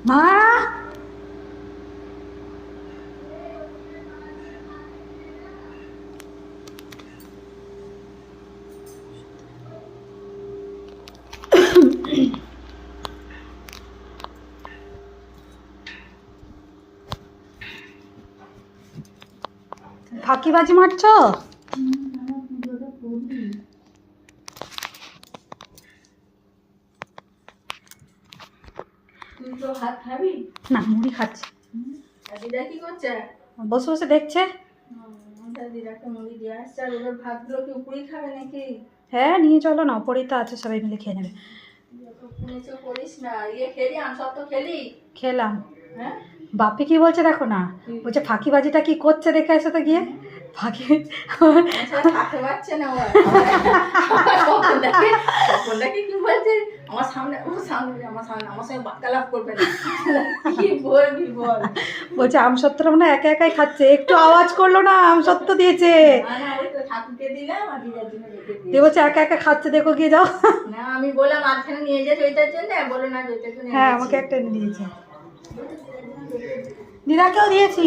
মা ফাঁকিবাজি মারছো? তুই তো ভাত খাবি না, মুড়ি খাচ্ছে। দিদা কি করছে? বসে বসে দেখছে। দিদাকে মুড়ি দিয়ে আসছে। আর ওদের ভাতগুলো কি উপরেই খাবে নাকি? হ্যাঁ, নিয়ে চলো না, ওপরেই তো আছে, সবাই মিলে খেয়ে নেবে। নিচে করিস না, খেলি আমি সব তো খেলি। খেলাম। হ্যাঁ, বাপি কি বলছে দেখো না, বলছে ফাঁকিবাজিটা কি করছে দেখে এসো তো গিয়ে। ফাঁকি থাকতে পারছে না ও। দেখে কি বলছে, আমার সামনে আমার সঙ্গে বার্তালাপ করবে না। কি বলবি বল? বলছে আমসত্ত্ব মানে একা একাই খাচ্ছে, একটু আওয়াজ করলো না, আমসত্ত্ব দিয়েছে। না, ওই তো ঠাকুরকে দিলাম আর দিদার জন্য রেখে দিই। দিয়ে বলছে একা একা খাচ্ছে, দেখো গিয়ে যাও। না, আমি বললাম মাঝখানে নিয়ে যে জয়িতার জন্য, বলে না জয়িতার জন্য। হ্যাঁ, আমাকে একটা এনে দিয়েছে, দিদাকেও দিয়েছি।